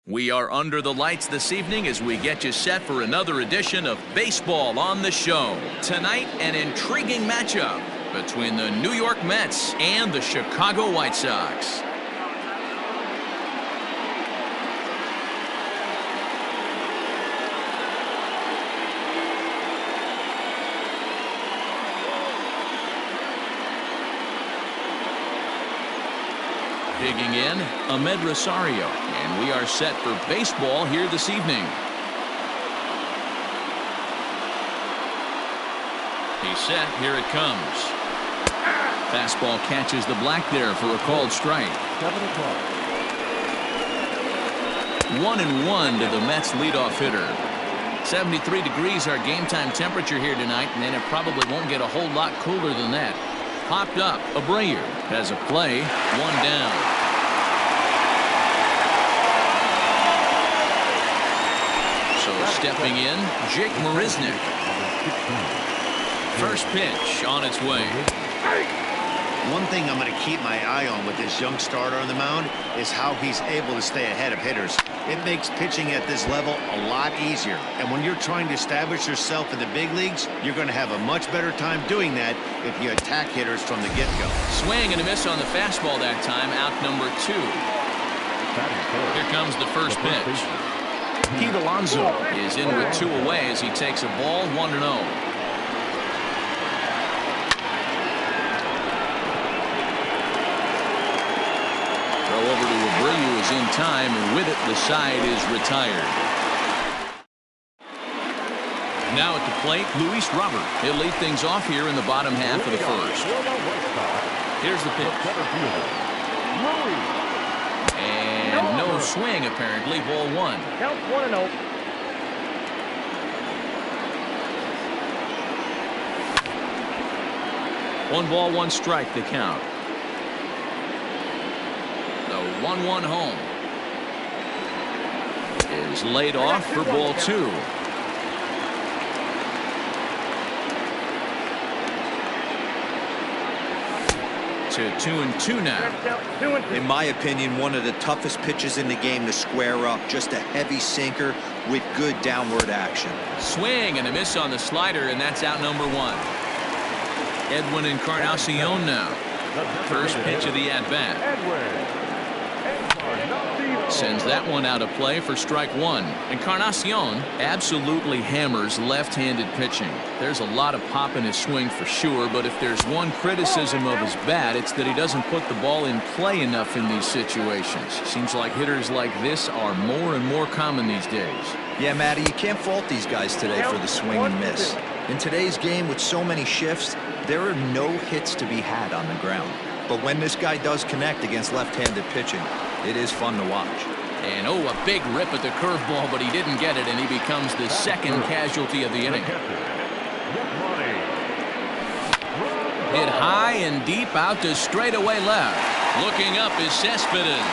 We are under the lights this evening as we get you set for another edition of Baseball on the Show. Tonight, an intriguing matchup between the New York Mets and the Chicago White Sox. Digging in, Ahmed Rosario, and we are set for baseball here this evening. He's set, here it comes. Fastball catches the black there for a called strike. 1-1 to the Mets leadoff hitter. 73 degrees our game time temperature here tonight, and it probably won't get a whole lot cooler than that. Popped up, Abreu has a play, one down. So stepping in, Jake Marisnick. First pitch on its way. One thing I'm going to keep my eye on with this young starter on the mound is how he's able to stay ahead of hitters. It makes pitching at this level a lot easier. And when you're trying to establish yourself in the big leagues, you're going to have a much better time doing that if you attack hitters from the get-go. Swing and a miss on the fastball that time, out number 2. Here comes the first pitch. Pete Alonso is in with 2 away as he takes a ball, 1-0. Over to Abreu is in time, and with it the side is retired. Now at the plate, Luis Robert. He'll lead things off here in the bottom half of the first. Here's the pitch. And no swing apparently, ball 1. Count 1-0. One ball, one strike the count. 1-1 home is laid off for ball 2. To 2-2 now. In my opinion, one of the toughest pitches in the game to square up. Just a heavy sinker with good downward action. Swing and a miss on the slider, and that's out number 1. Edwin Encarnacion now. First pitch of the at-bat. Sends that one out of play for strike 1. Encarnacion absolutely hammers left-handed pitching. There's a lot of pop in his swing for sure, but if there's one criticism of his bat, it's that he doesn't put the ball in play enough in these situations. Seems like hitters like this are more and more common these days. Yeah, Matty, you can't fault these guys today for the swing and miss. In today's game with so many shifts, there are no hits to be had on the ground. But when this guy does connect against left-handed pitching, it is fun to watch. And oh, a big rip at the curveball, but he didn't get it, and he becomes the second casualty of the inning. Hit high and deep out to straightaway left. Looking up is Cespedes.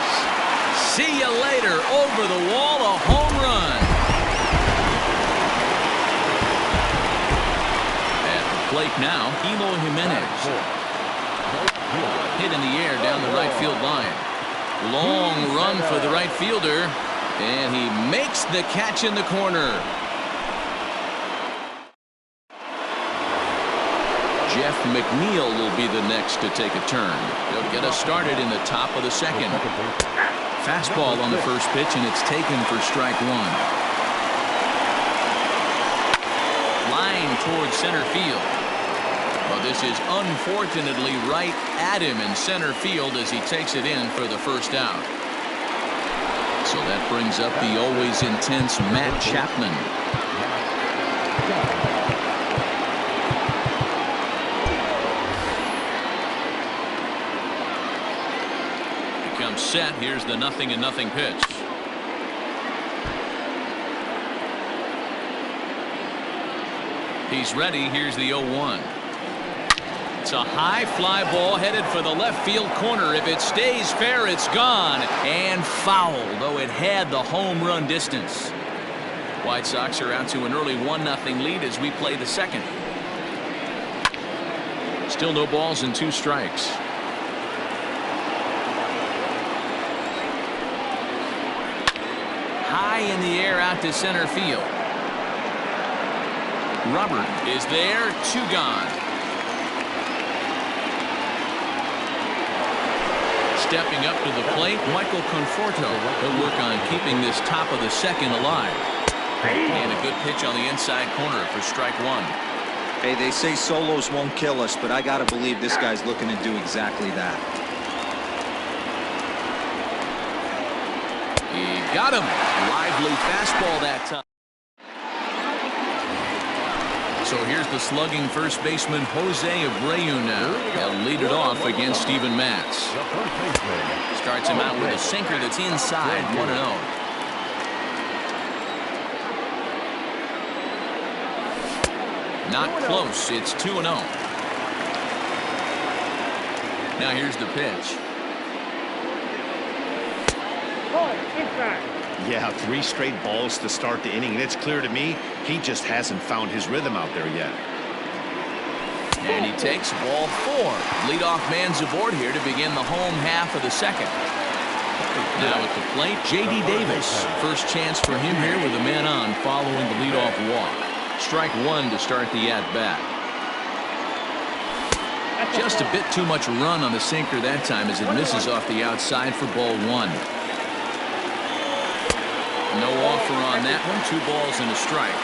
See you later. Over the wall, a home run. At the plate now, Eloy Jimenez. Hit in the air down the right field line. Long run for the right fielder, and he makes the catch in the corner. Jeff McNeil will be the next to take a turn. He'll get us started in the top of the second. Fastball on the first pitch, and it's taken for strike 1. Line towards center field. Well, this is unfortunately right at him in center field as he takes it in for the first out. So that brings up the always intense Matt Chapman. He comes set. Here's the 0-0 pitch. He's ready. Here's the 0-1. It's a high fly ball headed for the left field corner. If it stays fair, it's gone. And foul, though it had the home run distance. White Sox are out to an early 1-0 lead as we play the second. Still no balls and 2 strikes. high in the air out to center field. Robert is there, 2 gone. Stepping up to the plate, Michael Conforto. He'll work on keeping this top of the second alive. And a good pitch on the inside corner for strike 1. Hey, they say solos won't kill us, but I gotta believe this guy's looking to do exactly that. He got him. Lively fastball that time. So here's the slugging first baseman Jose Abreu now. He'll lead it off against Steven Matz. Starts him out with a sinker that's inside, 1-0. Not close. It's 2-0. Now here's the pitch. Yeah, 3 straight balls to start the inning, and it's clear to me he just hasn't found his rhythm out there yet. And he takes ball 4. Leadoff man's aboard here to begin the home half of the second. Now at the plate, J.D. Davis. First chance for him here with a man on following the leadoff walk. Strike 1 to start the at-bat. Just a bit too much run on the sinker that time as it misses off the outside for ball 1. No offer on that one. 2 balls and a strike.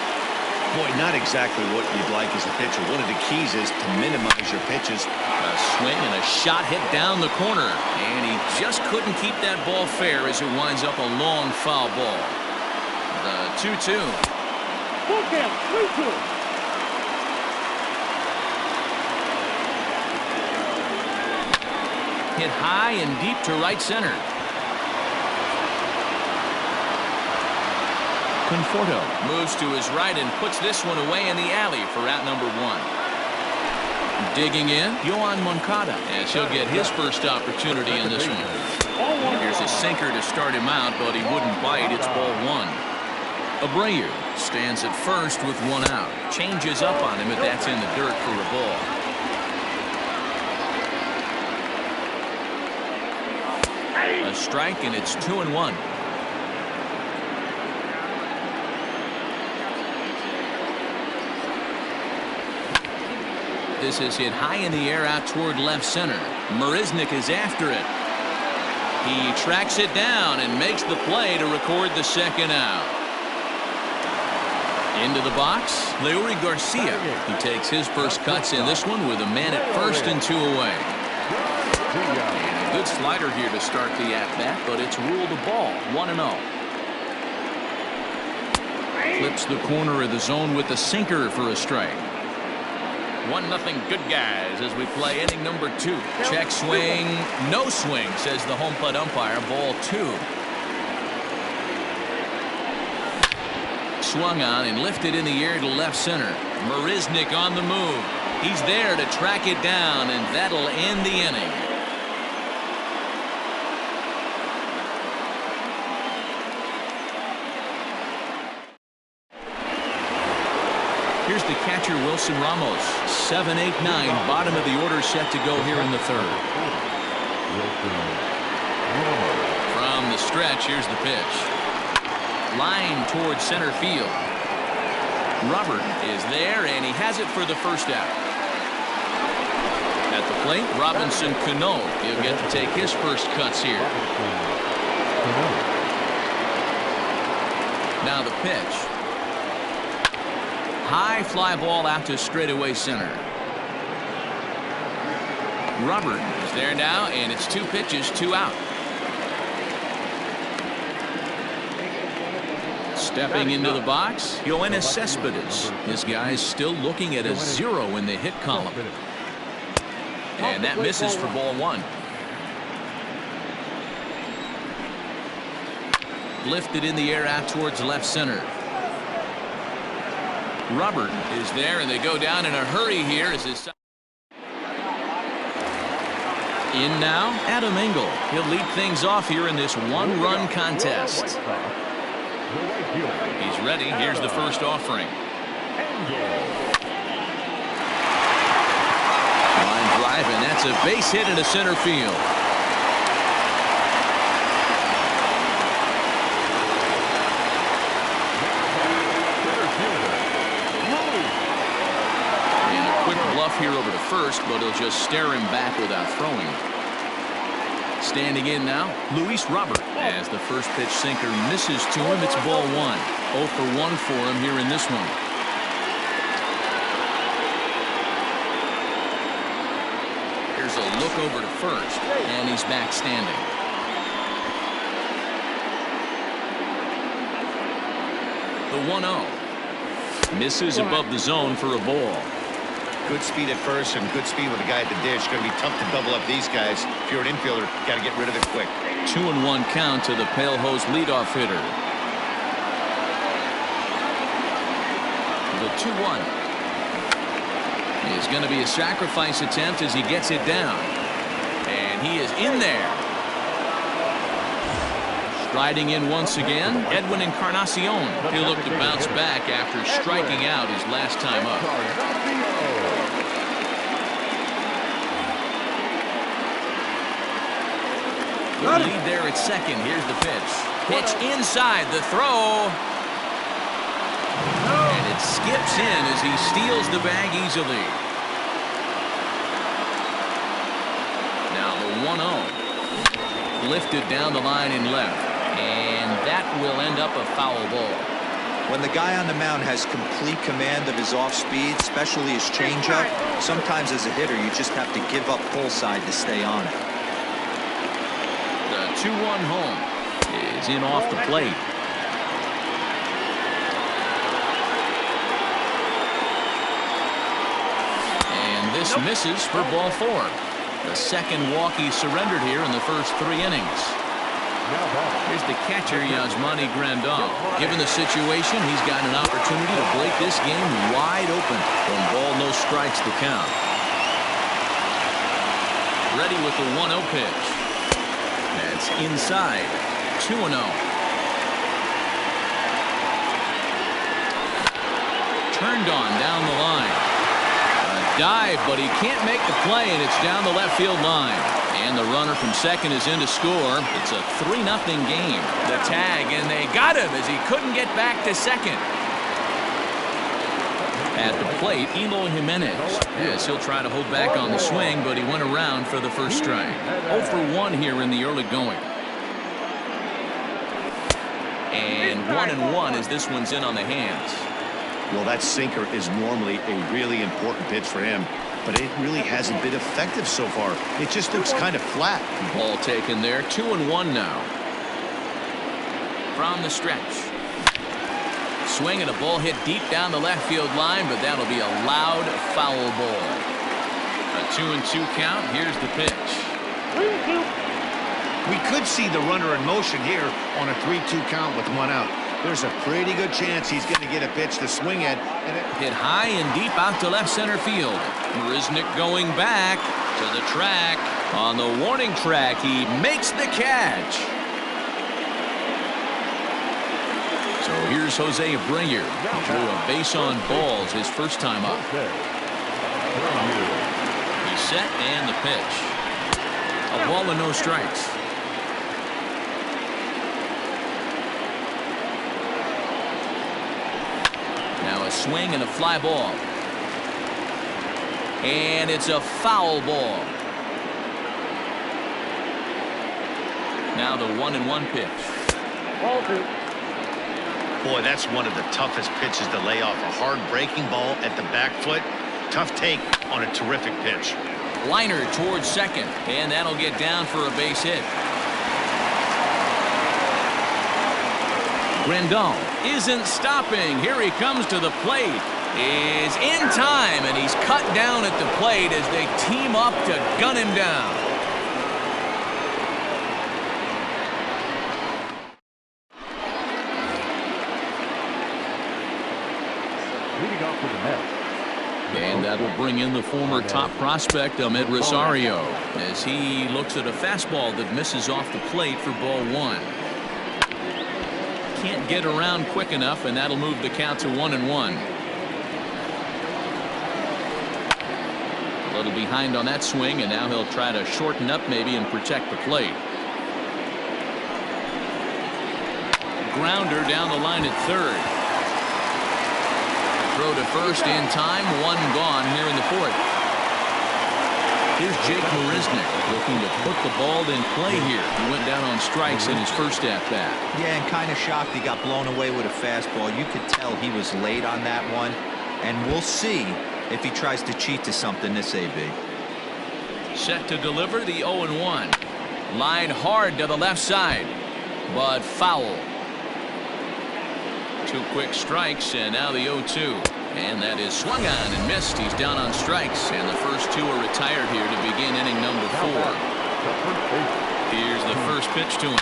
Boy, not exactly what you'd like as a pitcher. One of the keys is to minimize your pitches. A swing and a shot hit down the corner. And he just couldn't keep that ball fair as it winds up a long foul ball. The 2-2. Hit high and deep to right center. Conforto moves to his right and puts this one away in the alley for out number 1. Digging in, Yohan Moncada, as he'll get his first opportunity in this one. Here's a sinker to start him out, but he wouldn't bite. It's ball 1. Abreu stands at first with 1 out. Changes up on him if that's in the dirt for a ball. A strike, and it's 2-1. This is hit high in the air out toward left center. Marisnick is after it. He tracks it down and makes the play to record the second out. Into the box, Leury Garcia. He takes his first cuts in this one with a man at first and 2 away. And a good slider here to start the at-bat, but it's ruled a ball, 1-0. Flips the corner of the zone with the sinker for a strike. 1-0 good guys as we play inning number 2. Check swing, no swing, says the home plate umpire. Ball 2. Swung on and lifted in the air to left center. Marisnick on the move. He's there to track it down, and that'll end the inning. Here's the catcher, Wilson Ramos. 7, 8, 9, bottom of the order set to go here in the 3rd. From the stretch, here's the pitch. Line towards center field. Robert is there, and he has it for the first out. At the plate, Robinson Cano. He'll get to take his first cuts here. Now the pitch. High fly ball out to straightaway center. Robert is there now, and it's 2 pitches, 2 out. Stepping into the box, Yoenis Cespedes. This guy's still looking at a 0 in the hit column. And that misses for ball 1. Lifted in the air out towards left center. Robert is there, and they go down in a hurry here as his... In now, Adam Engel. He'll lead things off here in this 1-run contest. He's ready. Here's the first offering. Line drive, and that's a base hit into center field. off here over to first, but he'll just stare him back without throwing. Standing in now, Luis Robert. As the first pitch sinker misses to him, it's ball 1. 0 for 1 for him here in this one. Here's a look over to first, and he's back standing. The 1-0. Misses above the zone for a ball. Good speed at first and good speed with the guy at the dish. Going to be tough to double up these guys. If you're an infielder, got to get rid of it quick. 2-1 count to the Pale Hose leadoff hitter. The 2-1 is going to be a sacrifice attempt as he gets it down. And he is in there. Striding in once again, Edwin Encarnacion. He'll look to bounce back after striking out his last time up. Good lead there at second. Here's the pitch. Pitch inside the throw. And it skips in as he steals the bag easily. Now the 1-0. Lifted down the line in left. And that will end up a foul ball. When the guy on the mound has complete command of his off speed, especially his changeup, sometimes as a hitter you just have to give up pull side to stay on it. The 2-1 home is in off the plate. And this misses for ball 4. The second walk he surrendered here in the first 3 innings. Here's the catcher, Yasmani Grandal. Given the situation, he's got an opportunity to break this game wide open. 1 ball, no strikes to count. Ready with the 1-0 pitch. That's inside. 2-0. Turned on down the line. A dive, but he can't make the play, and it's down the left field line. And the runner from second is in to score. It's a 3-0 game. The tag, and they got him as he couldn't get back to second. At the plate, Eloy Jimenez, as he'll try to hold back on the swing, but he went around for the first strike. 0 for 1 here in the early going. And 1-1 as this one's in on the hands. Well, that sinker is normally a really important pitch for him, but it really hasn't been effective so far. It just looks kind of flat. Ball taken there. 2-1 now. From the stretch. Swing and a ball hit deep down the left field line, but that'll be a loud foul ball. A 2-2 count. Here's the pitch. 3-2. We could see the runner in motion here on a 3-2 count with 1 out. There's a pretty good chance he's going to get a pitch to swing at. And hit high and deep out to left center field. Marisnick going back to the track. On the warning track, he makes the catch. So here's Jose Abreu. Drew a base on balls his first time up. He's set and the pitch. A ball and no strikes. Now a swing and a fly ball. And it's a foul ball. Now the 1-1 pitch. Boy, that's one of the toughest pitches to lay off. A hard breaking ball at the back foot. Tough take on a terrific pitch. Liner towards second, and that'll get down for a base hit. Grandal isn't stopping. Here he comes to the plate. Is in time, and he's cut down at the plate as they team up to gun him down. Leading off with the Mets. And that will bring in the former top prospect, Ahmed Rosario, as he looks at a fastball that misses off the plate for ball 1. Can't get around quick enough, and that'll move the count to 1-1. A little behind on that swing, and now he'll try to shorten up maybe and protect the plate. Grounder down the line at third. Throw to first in time. 1 gone here in the 4th. Here's Jake Marisnick looking to put the ball in play here. He went down on strikes in his first at-bat. Yeah, and kind of shocked he got blown away with a fastball. You could tell he was late on that one. And we'll see if he tries to cheat to something this AB. Set to deliver the 0-1. Line hard to the left side, but foul. 2 quick strikes, and now the 0-2. And that is swung on and missed. He's down on strikes, and the first 2 are retired here to begin inning number 4. Here's the first pitch to him.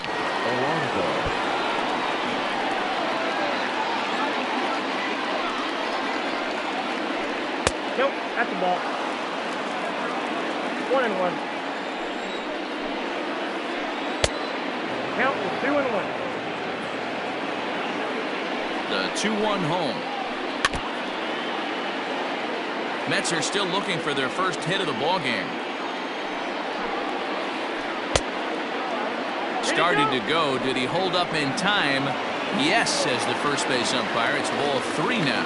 Nope, that's the ball. 1-1. Count is 2-1. The 2-1 home. Mets are still looking for their first hit of the ball game. Started to go. Did he hold up in time? Yes, says the first base umpire. It's ball 3 now.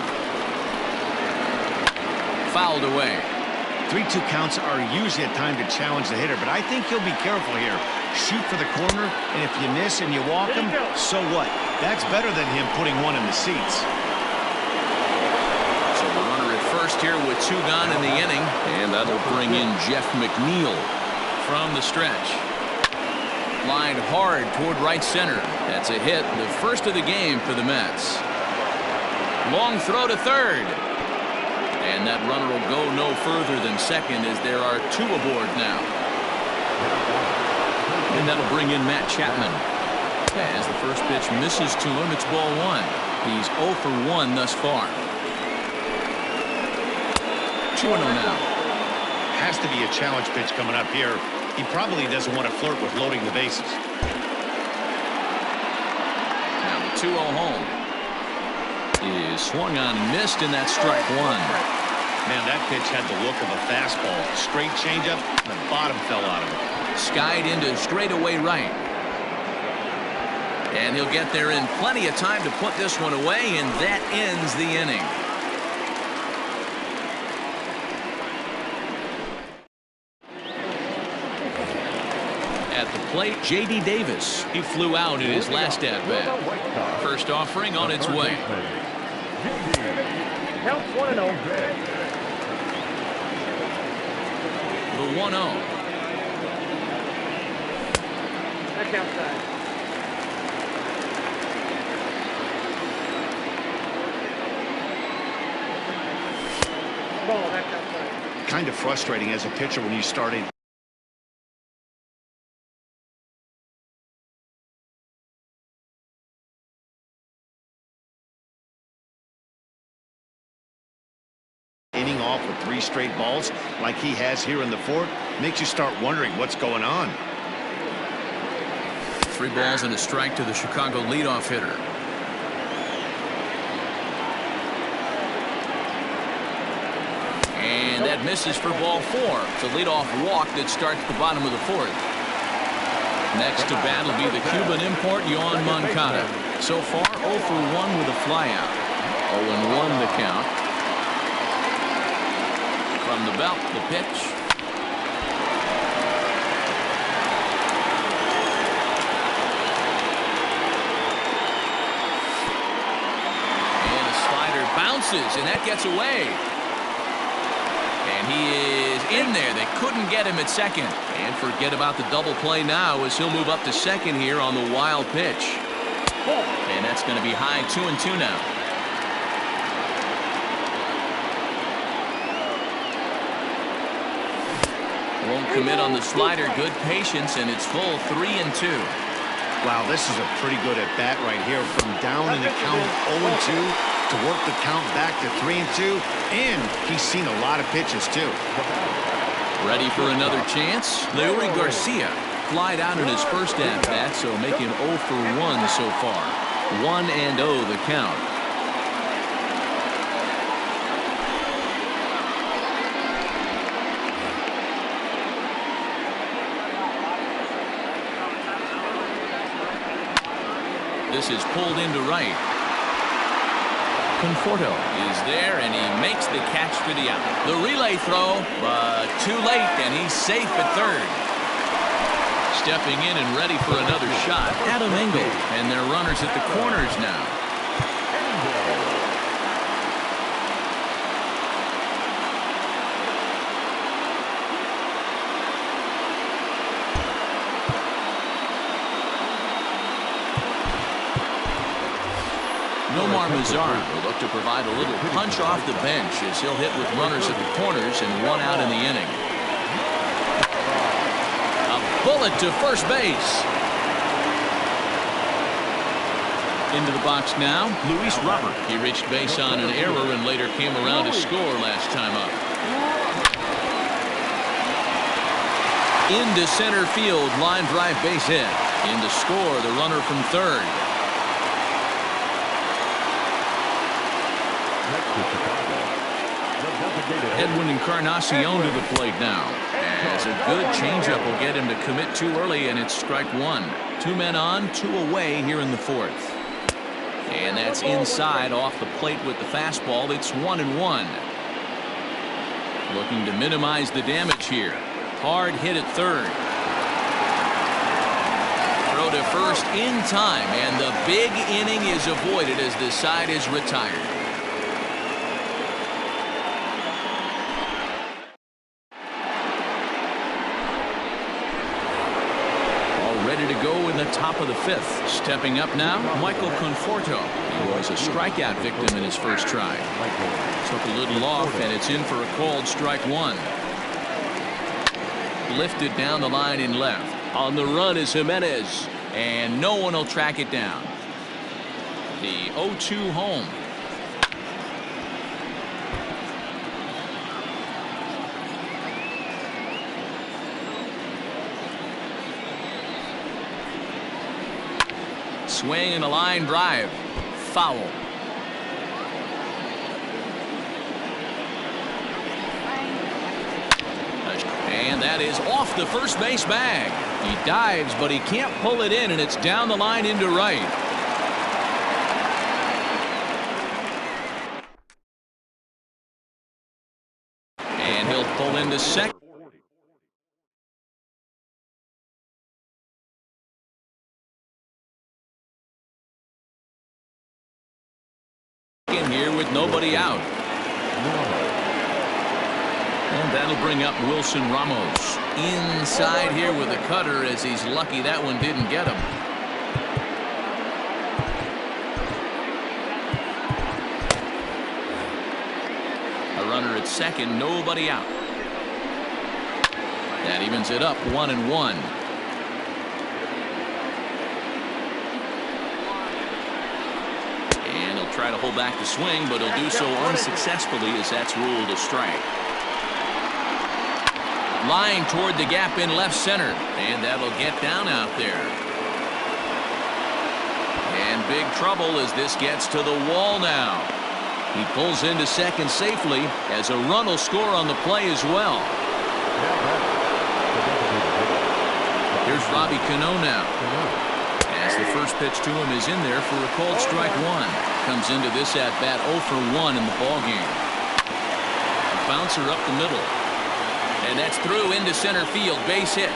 Fouled away. 3-2 counts are usually a time to challenge the hitter, but I think he'll be careful here. Shoot for the corner, and if you miss and you walk him, so what? That's better than him putting one in the seats. So the runner at first here with 2 gone in the inning, and that'll bring in Jeff McNeil from the stretch. Line hard toward right center. That's a hit, the first of the game for the Mets. Long throw to third. And that runner will go no further than second as there are 2 aboard now. And that'll bring in Matt Chapman. As the first pitch misses to him, it's ball 1. He's 0 for 1 thus far. 2-0 now. Has to be a challenge pitch coming up here. He probably doesn't want to flirt with loading the bases. Now the 2-0 home is swung on and missed, and that's strike 1. Man, that pitch had the look of a fastball. Straight changeup, the bottom fell out of it. Skied into straightaway right. And he'll get there in plenty of time to put this one away, and that ends the inning. At the plate, J.D. Davis. He flew out in his last at-bat. First offering on its way. Count 1-0. The 1-0. Back outside. Ball back outside. Kind of frustrating as a pitcher when you started. Inning off with 3 straight balls like he has here in the 4th makes you start wondering what's going on. 3 balls and a strike to the Chicago leadoff hitter. And that misses for ball 4. It's a leadoff walk that starts the bottom of the 4th. Next to bat will be the Cuban import, Yoan Moncada. So far, 0 for 1 with a flyout. 0-1 the count. From the belt, the pitch. And a slider bounces, and that gets away. And he is in there. They couldn't get him at second. And forget about the double play now as he'll move up to second here on the wild pitch. And that's going to be high 2-2 now. Won't commit on the slider. Good patience, and it's full 3-2. Wow, this is a pretty good at bat right here. From down in the count 0-2 to work the count back to 3-2, and he's seen a lot of pitches too. Ready for another chance? Leury Garcia flied out in his first at bat, so make him 0 for 1 so far. 1-0 the count. This is pulled into right. Conforto is there, and he makes the catch for the out. The relay throw, but too late, and he's safe at third. Stepping in and ready for another shot, Adam Engel, and their runners at the corners now. Nomar Mazara will look to provide a little punch off the bench as he'll hit with runners at the corners and one out in the inning. A bullet to first base. Into the box now, Luis Robert. He reached base on an error and later came around to score last time up. Into center field, line drive base hit. In to score, the runner from third. Edwin Encarnacion to the plate now, as a good changeup will get him to commit too early, and it's strike one. 2 men on, 2 away here in the fourth. And that's inside off the plate with the fastball. It's 1-1. Looking to minimize the damage here. Hard hit at third. Throw to first in time, and the big inning is avoided as the side is retired. Ready to go in the top of the fifth. Stepping up now, Michael Conforto. He was a strikeout victim in his first try. Took a little off, and it's in for a called strike one. Lifted down the line in left. On the run is Jimenez, and no one will track it down. The 0-2 home. Swing and a line drive. Foul. And that is off the first base bag. He dives, but he can't pull it in, and it's down the line into right. And he'll pull into second. Here with nobody out. And that'll bring up Wilson Ramos. Inside here with a cutter, as he's lucky that one didn't get him. A runner at second, nobody out. That evens it up, 1-1. Try to hold back the swing, but he'll do so unsuccessfully as that's ruled a strike. Line toward the gap in left center, and that'll get down out there. And big trouble as this gets to the wall now. He pulls into second safely as a run will score on the play as well. Here's Robbie Cano now. As the first pitch to him is in there for a called strike one. Comes into this at bat 0 for 1 in the ball game. A bouncer up the middle, and that's through into center field, base hit.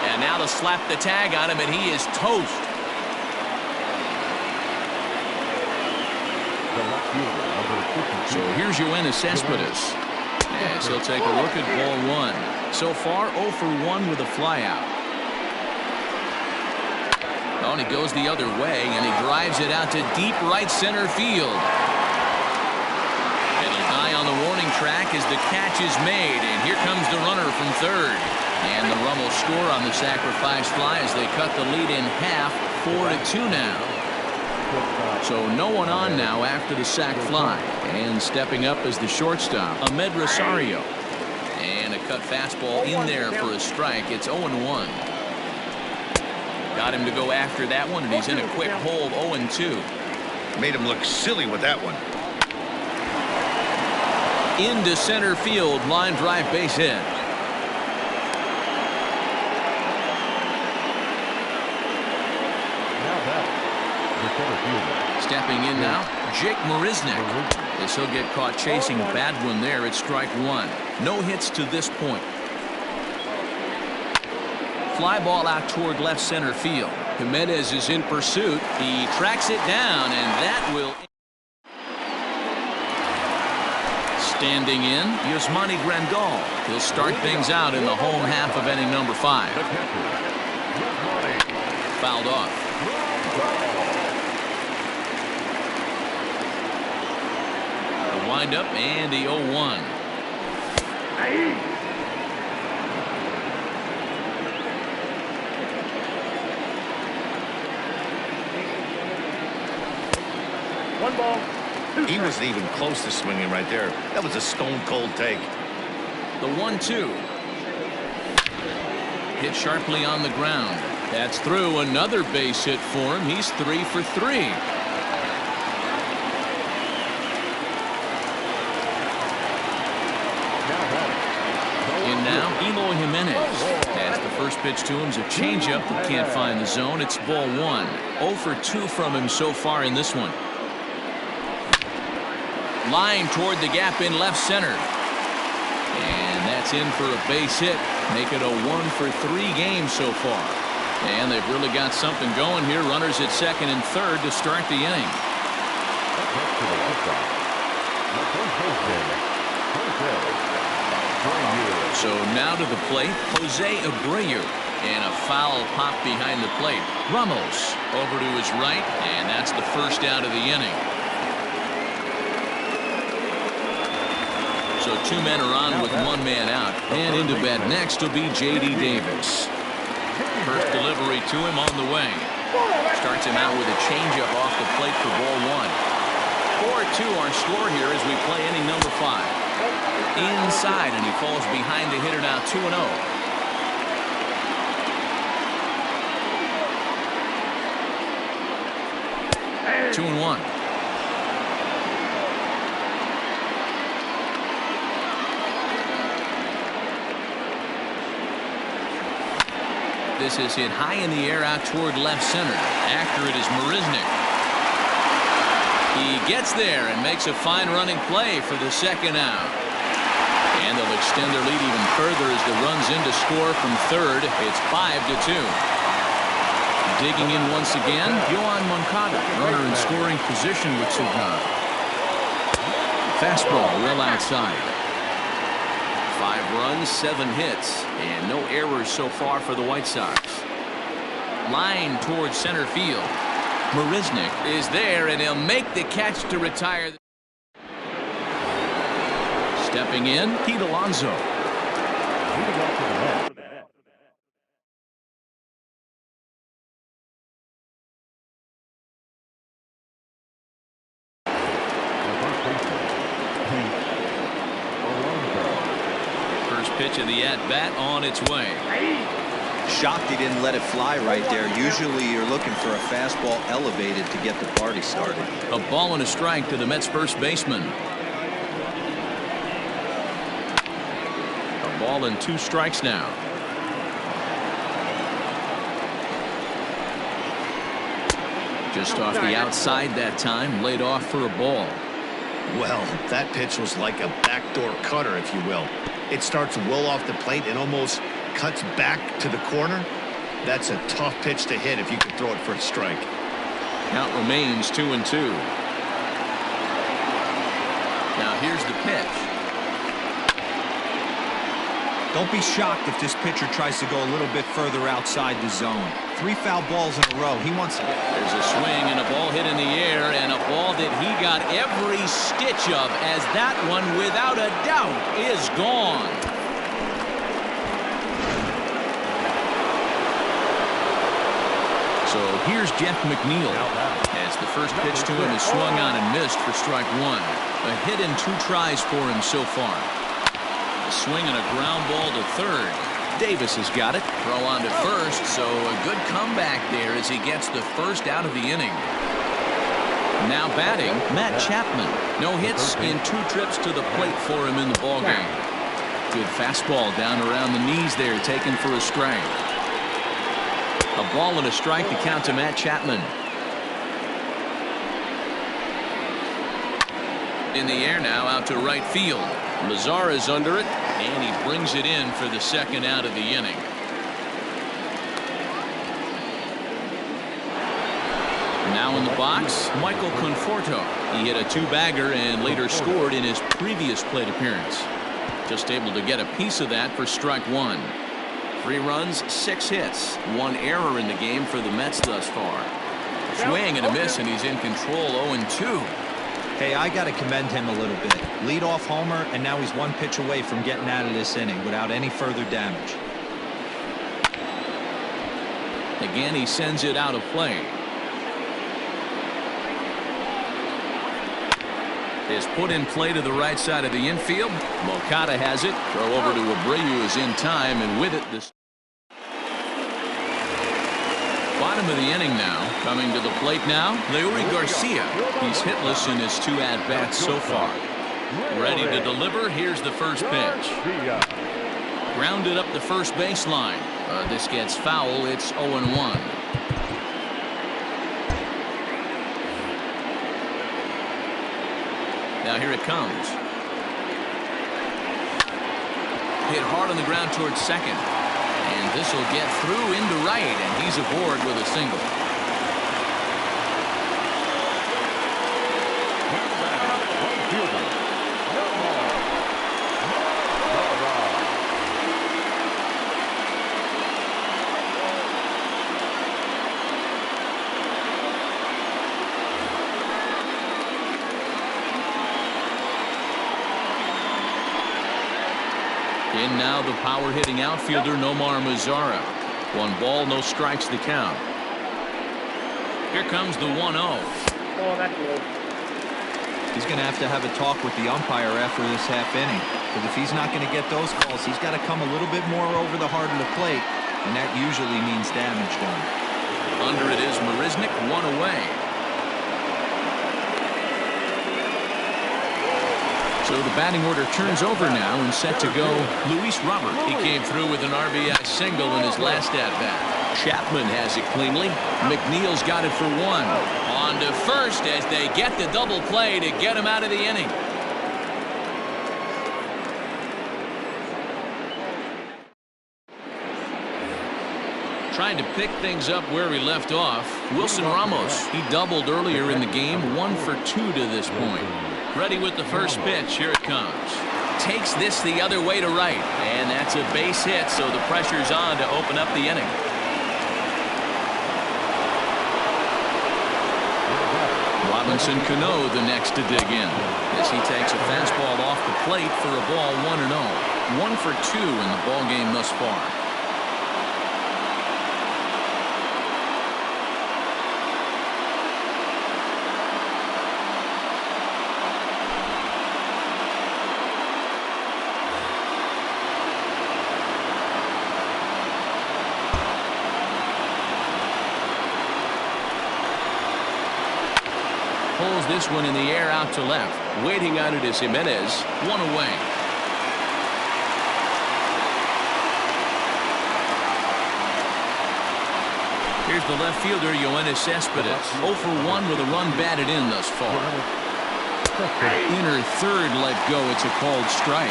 And now to slap the tag on him, and he is toast. So here's Yoenis Cespedes, as he'll take a look at ball one. So far 0 for 1 with a flyout. Oh, and he goes the other way, and he drives it out to deep right center field. It'll die on the warning track as the catch is made, and here comes the runner from third. And the run will score on the sacrifice fly as they cut the lead in half, 4-2 now. So no one on now after the sac fly. And stepping up as the shortstop, Ahmed Rosario. And a cut fastball in there for a strike. It's 0-1. Got him to go after that one, and he's in a quick hold, 0-2. Made him look silly with that one. Into center field, line drive base hit. Stepping in now, Jake Marisnick. As he'll get caught chasing a bad one there at strike one. No hits to this point. Fly ball out toward left center field. Jimenez is in pursuit. He tracks it down, and that will... Standing in, Yasmani Grandal. He'll start things out in the home half of inning number 5. Fouled off. The windup and the 0-1. One ball. He wasn't even close to swinging right there. That was a stone-cold take. The 1-2. Hit sharply on the ground. That's through. Another base hit for him. He's 3 for 3. In now, Eloy Jimenez. As the first pitch to him is a changeup that can't find the zone. It's ball 1. 0 for 2 from him so far in this one. Line toward the gap in left center. And that's in for a base hit. Make it a 1 for 3 game so far. And they've really got something going here. Runners at second and third to start the inning. So now to the plate, Jose Abreu. And a foul pop behind the plate. Ramos over to his right, and that's the first out of the inning. So 2 men are on with 1 man out. And into bat next will be J.D. Davis. First delivery to him on the way. Starts him out with a changeup off the plate for ball 1. 4-2 our score here as we play inning number 5. Inside, and he falls behind the hitter now 2-0. 2-1. This is hit high in the air out toward left center. After it is Marisnick. He gets there and makes a fine running play for the second out. And they'll extend their lead even further as the runs in to score from third. It's 5-2. Digging in once again, Yohan Moncada. Runner in scoring position with 2 gone. Fastball well outside. 5 runs, 7 hits, and no errors so far for the White Sox. Line towards center field. Marisnick is there, and he'll make the catch to retire. Stepping in, Pete Alonso. First pitch of the at-bat on its way. Shocked he didn't let it fly right there. Usually you're looking for a fastball elevated to get the party started. A ball and a strike to the Mets first baseman. A ball and 2 strikes now. Just off the outside that time, laid off for a ball. Well, that pitch was like a backdoor cutter, if you will. It starts well off the plate and almost cuts back to the corner. That's a tough pitch to hit if you could throw it for a strike. Count remains 2-2. Now here's the pitch. Don't be shocked if this pitcher tries to go a little bit further outside the zone. 3 foul balls in a row. He wants to... There's a swing and a ball hit in the air, and a ball that he got every stitch of, as that one, without a doubt, is gone. So here's Jeff McNeil, as the first pitch to him is swung on and missed for strike 1. A hit in 2 tries for him so far. A swing and a ground ball to third. Davis has got it. Throw on to first, so a good comeback there as he gets the first out of the inning. Now batting, Matt Chapman. No hits in 2 trips to the plate for him in the ballgame. Good fastball down around the knees there, taken for a strike. A ball and a strike to count to Matt Chapman. In the air now, out to right field. Mazara's under it, and he brings it in for the second out of the inning. Now in the box, Michael Conforto. He hit a 2-bagger and later scored in his previous plate appearance. Just able to get a piece of that for strike 1. 3 runs, 6 hits, 1 error in the game for the Mets thus far. Swing and a miss, and he's in control. 0-2. Hey, I got to commend him a little bit. Leadoff homer, and now he's 1 pitch away from getting out of this inning without any further damage. Again, he sends it out of play. Is put in play to the right side of the infield. Moncada has it. Throw over to Abreu is in time, and with it, this bottom of the inning now. Coming to the plate now, Leury Garcia. He's hitless in his 2 at-bats so far. Ready to deliver. Here's the first pitch. Grounded up the first baseline. This gets foul. It's 0-1. Now here it comes. Hit hard on the ground towards second. And this will get through into right, and he's aboard with a single. In now the power-hitting outfielder Nomar Mazara. 1 ball, no strikes the count. Here comes the 1-0. Oh, that's good. He's going to have a talk with the umpire after this half inning. Because if he's not going to get those calls, he's got to come a little bit more over the heart of the plate. And that usually means damage done. Under it is Marisnick, 1 away. So the batting order turns over now, and set to go Luis Robert. He came through with an RBI single in his last at-bat. Chapman has it cleanly. McNeil's got it for 1. On to first as they get the double play to get him out of the inning. Trying to pick things up where he left off. Wilson Ramos. He doubled earlier in the game. 1 for 2 to this point. Ready with the first pitch. Here it comes. Takes this the other way to right. And that's a base hit, so the pressure's on to open up the inning. Robinson Cano the next to dig in, as he takes a fastball off the plate for a ball. 1-0. 1 for 2 in the ball game thus far. Pulls this one in the air out to left. Waiting on it is Jimenez. 1 away. Here's the left fielder, Yoenis Cespedes. 0 for 1 with a run batted in thus far. Inner third let go. It's a called strike.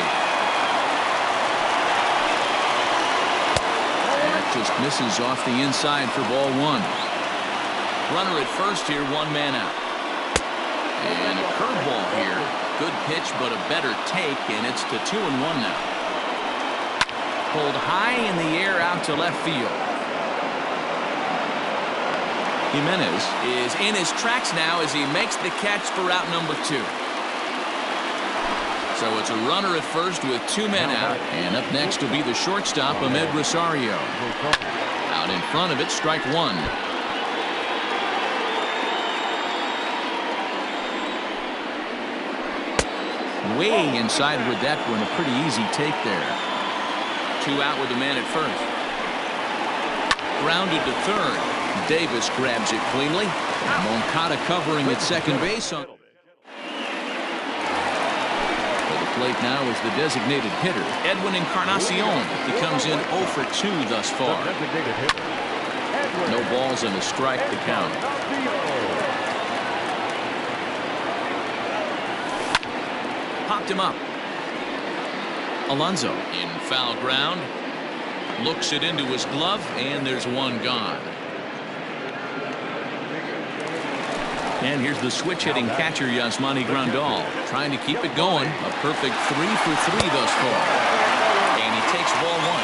That just misses off the inside for ball 1. Runner at first here, 1 man out. And a curveball here. Good pitch, but a better take, and it's to 2-1 now. Pulled high in the air out to left field. Jimenez is in his tracks now as he makes the catch for out number 2. So it's a runner at first with 2 men out, and up next will be the shortstop, Ahmed Rosario. Out in front of it, strike 1. Way inside with that one. A pretty easy take there. 2 out with the man at first. Grounded to third. Davis grabs it cleanly. Moncada covering at second base. For the plate now is the designated hitter, Edwin Encarnacion. He comes in 0 for 2 thus far. No balls and a strike to count. Popped him up. Alonso in foul ground. Looks it into his glove, and there's one gone. And here's the switch-hitting catcher, Yasmani Grandal, trying to keep it going. A perfect 3 for 3 thus far. And he takes ball 1.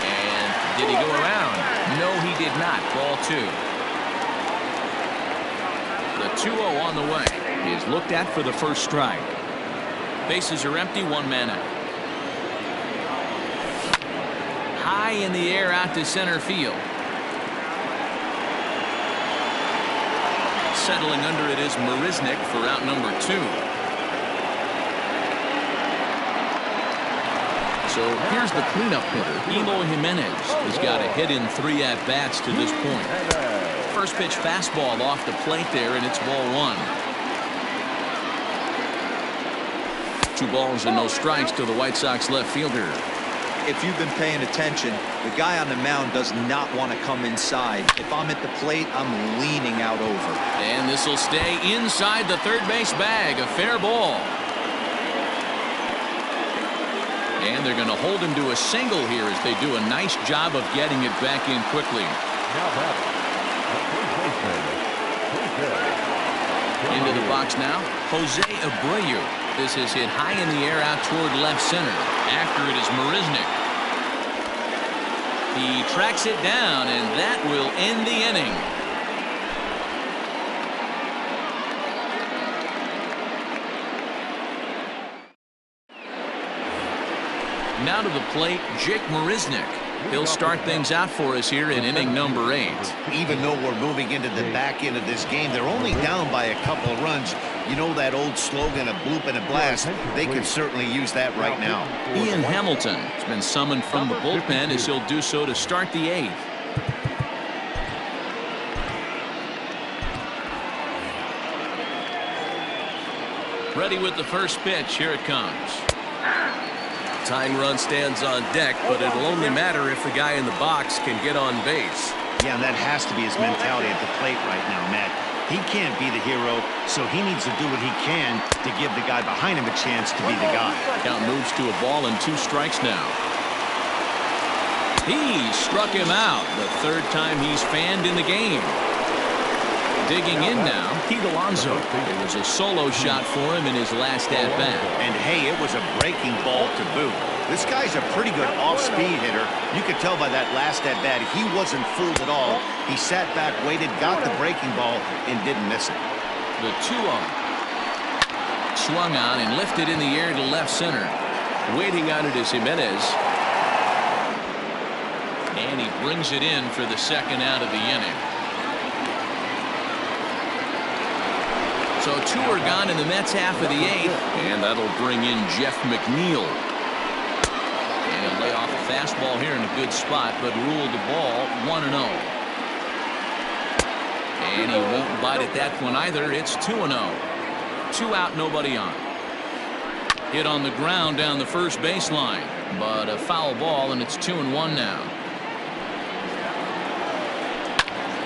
And did he go around? No, he did not. Ball 2. The 2-0 on the way is looked at for the first strike. Bases are empty, 1 man out. High in the air out to center field. Settling under it is Marisnik for out number 2. So here's the cleanup hitter. Eloy Jimenez has got a hit in 3 at-bats to this point. First pitch fastball off the plate there, and it's ball 1. 2 balls and no strikes to the White Sox left fielder. If you've been paying attention, the guy on the mound does not want to come inside. If I'm at the plate, I'm leaning out over. And this will stay inside the third base bag. A fair ball. And they're going to hold him to a single here as they do a nice job of getting it back in quickly. Into the box now, Jose Abreu. This is hit high in the air out toward left center. After it is Marisnik. He tracks it down, and that will end the inning. Now to the plate, Jake Marisnik. He'll start things out for us here in inning number 8. Even though we're moving into the back end of this game, they're only down by a couple of runs. You know that old slogan, a bloop and a blast? They could certainly use that right now. Ian Hamilton has been summoned from the bullpen as he'll do so to start the 8th. Ready with the first pitch. Here it comes. Tying run stands on deck, but it'll only matter if the guy in the box can get on base. Yeah, and that has to be his mentality at the plate right now, Matt. He can't be the hero, so he needs to do what he can to give the guy behind him a chance to be the guy. Count moves to a ball and 2 strikes now. He struck him out the 3rd time he's fanned in the game. Digging in now, Pete Alonso. It was a solo shot for him in his last at-bat. And hey, it was a breaking ball to boot. This guy's a pretty good off-speed hitter. You could tell by that last at-bat he wasn't fooled at all. He sat back, waited, got the breaking ball, and didn't miss it. The 2-0. Swung on and lifted in the air to left center. Waiting on it is Jimenez. And he brings it in for the 2nd out of the inning. So 2 are gone in the Mets half of the 8th, and that'll bring in Jeff McNeil. And he'll lay off a fastball here in a good spot, but ruled the ball 1-0. And he won't bite at that one either. It's 2-0. 2 out, nobody on. Hit on the ground down the first baseline, but a foul ball, and it's 2-1 now.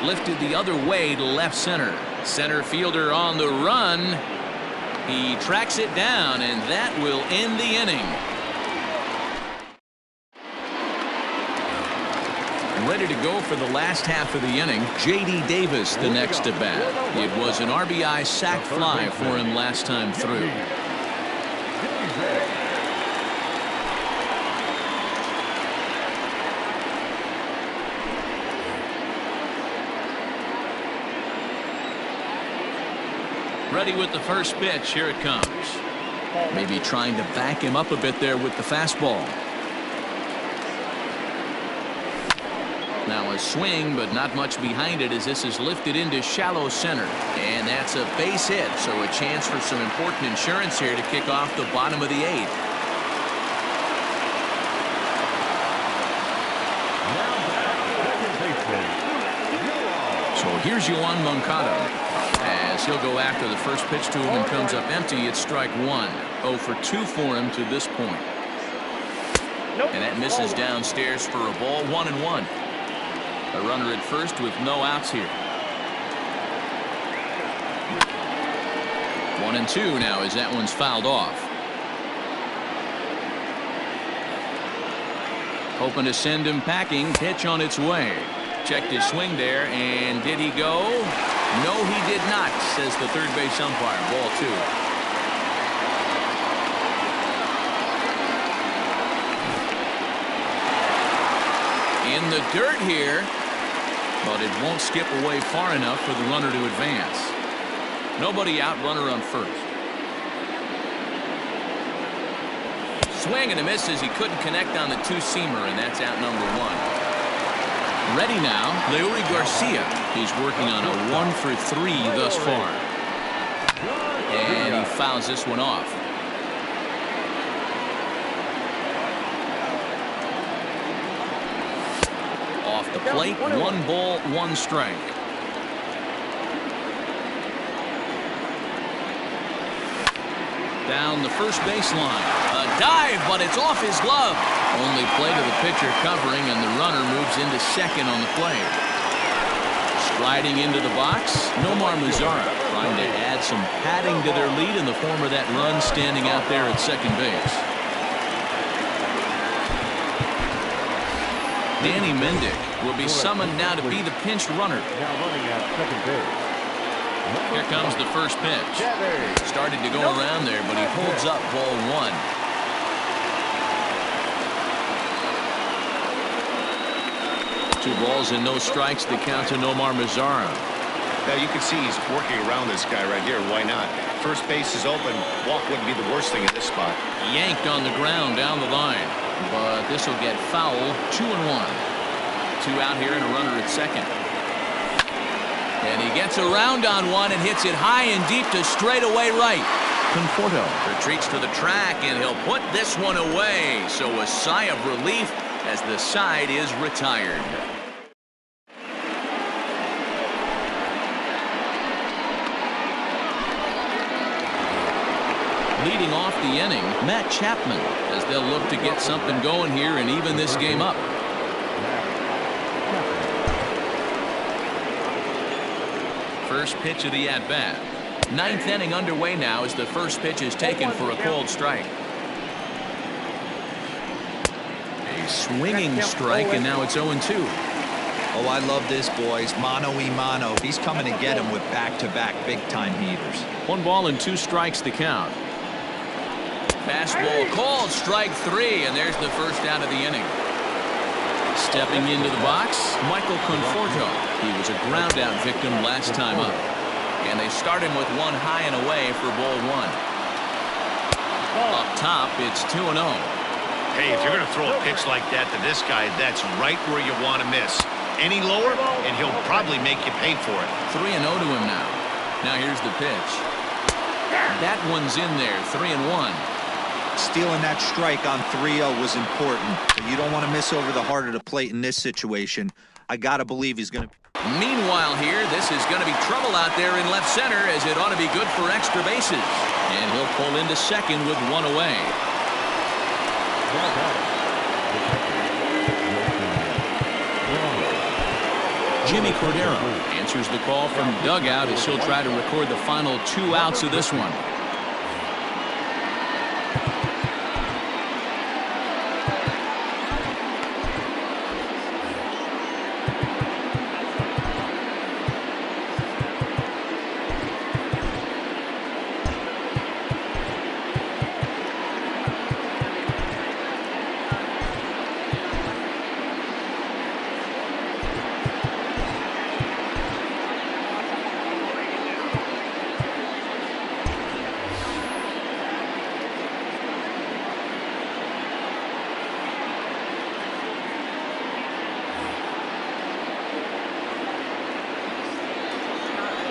Lifted the other way to left center. Center fielder on the run. He tracks it down, and that will end the inning. Ready to go for the last half of the inning. J.D. Davis, the next to bat. It was an RBI sac fly for him last time through. Ready with the first pitch. Here it comes. Maybe trying to back him up a bit there with the fastball. Now a swing, but not much behind it as this is lifted into shallow center. And that's a base hit, so a chance for some important insurance here to kick off the bottom of the 8th. Here's Joehl98. As he'll go after the first pitch to him and comes up empty. It's strike one. 0 for 2 for him to this point. And that misses downstairs for a ball. 1-1. A runner at first with no outs here. 1-2 now as that one's fouled off. Hoping to send him packing. Pitch on its way. Checked his swing there, and did he go? No, he did not, says the third base umpire. Ball 2. In the dirt here, but it won't skip away far enough for the runner to advance. Nobody out, runner on first. Swing and a miss as he couldn't connect on the two-seamer, and that's out number 1. Ready now, Leury Garcia. He's working on a 1 for 3 thus far. And he fouls this one off. Off the plate, 1 ball, 1 strike. Down the first baseline. A dive, but it's off his glove. Only play to the pitcher covering, and the runner moves into second on the play. Striding into the box, Nomar Mazara trying to add some padding to their lead in the form of that run standing out there at second base. Danny Mendick will be summoned now to be the pinch runner. Now running at second base. Here comes the first pitch. Started to go around there, but he holds up ball 1. Two balls and no strikes to count to Nomar Mazara. Now you can see he's working around this guy right here. Why not? First base is open. Walk wouldn't be the worst thing in this spot. Yanked on the ground down the line, but this will get foul. 2-1. 2 out here and a runner at second. And he gets around on one and hits it high and deep to straightaway right. Conforto retreats to the track, and he'll put this one away. So a sigh of relief as the side is retired. Leading off the inning, Matt Chapman, as they'll look to get something going here and even this game up. First pitch of the at-bat. 9th inning underway now as the first pitch is taken for a called strike. A swinging strike, and now it's 0-2. Oh, I love this, boys. Mano-y-mano. He's coming to get him with back-to-back big-time heaters. 1 ball and 2 strikes to count. Fastball called, strike 3, and there's the first out of the inning. Stepping into the box, Michael Conforto. He was a ground-out victim last time up. And they start him with 1 high and away for ball 1. Up top, it's 2-0. Hey, if you're going to throw a pitch like that to this guy, that's right where you want to miss. Any lower, and he'll probably make you pay for it. 3-0 to him now. Now here's the pitch. That one's in there, 3-1. Stealing that strike on 3-0 was important. You don't want to miss over the heart of the plate in this situation. I got to believe he's going to... Meanwhile here, this is going to be trouble out there in left center, as it ought to be good for extra bases. And he'll pull into second with 1 away. Jimmy Cordero answers the call from dugout as he'll try to record the final 2 outs of this one.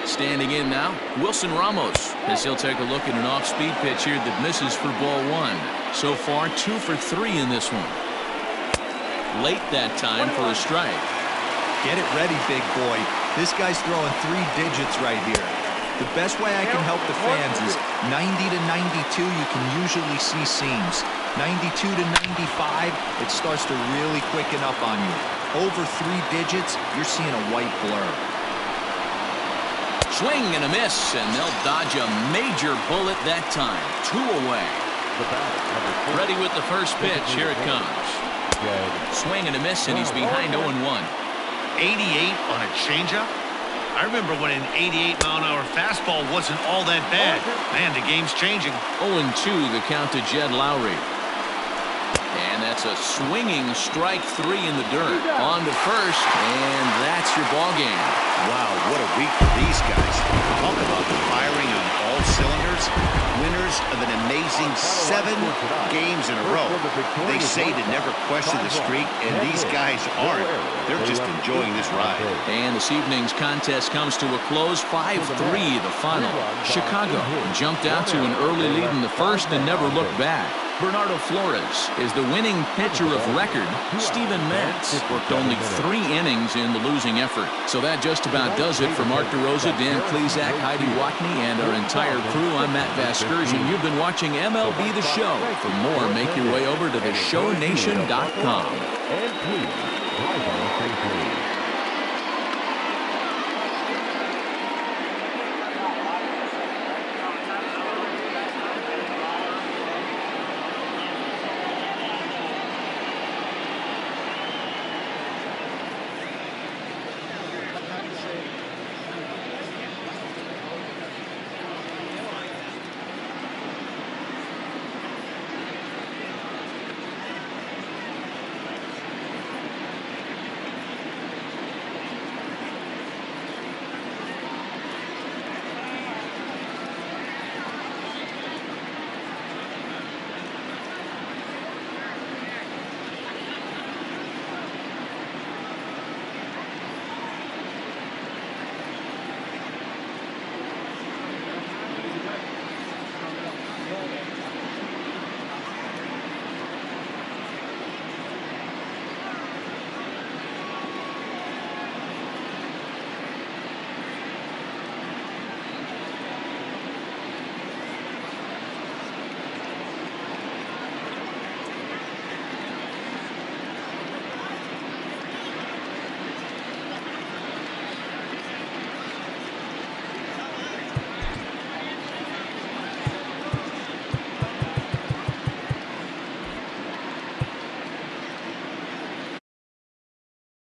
Standing in now, Wilson Ramos, as he'll take a look at an off-speed pitch here that misses for ball 1. So far, 2 for 3 in this one. Late that time for a strike. Get it ready, big boy. This guy's throwing 3 digits right here. The best way I can help the fans is 90 to 92, you can usually see seams. 92 to 95, it starts to really quicken up on you. Over 3 digits, you're seeing a white blur. Swing and a miss, and they'll dodge a major bullet that time. 2 away. Ready with the first pitch. Here it comes. Swing and a miss, and he's behind 0-1. 88 on a changeup? I remember when an 88-mile-an-hour fastball wasn't all that bad. Man, the game's changing. 0-2, the count to Jed Lowry. And that's a swinging strike 3 in the dirt. On to first, and that's your ball game. Wow, what a week for these guys. Talk about firing on all cylinders. Winners of an amazing 7 games in a row. They say to never question the streak, and these guys aren't. They're just enjoying this ride. And this evening's contest comes to a close. 5-3 the final. Chicago jumped out to an early lead in the first and never looked back. Bernardo Flores is the winning pitcher of record. Steven Matz worked only 3 innings in the losing effort. So that just about does it for Mark DeRosa, Dan Klezak, Heidi Watney, and our entire crew. I'm Matt Vasgersian. You've been watching MLB The Show. For more, make your way over to theshownation.com. And please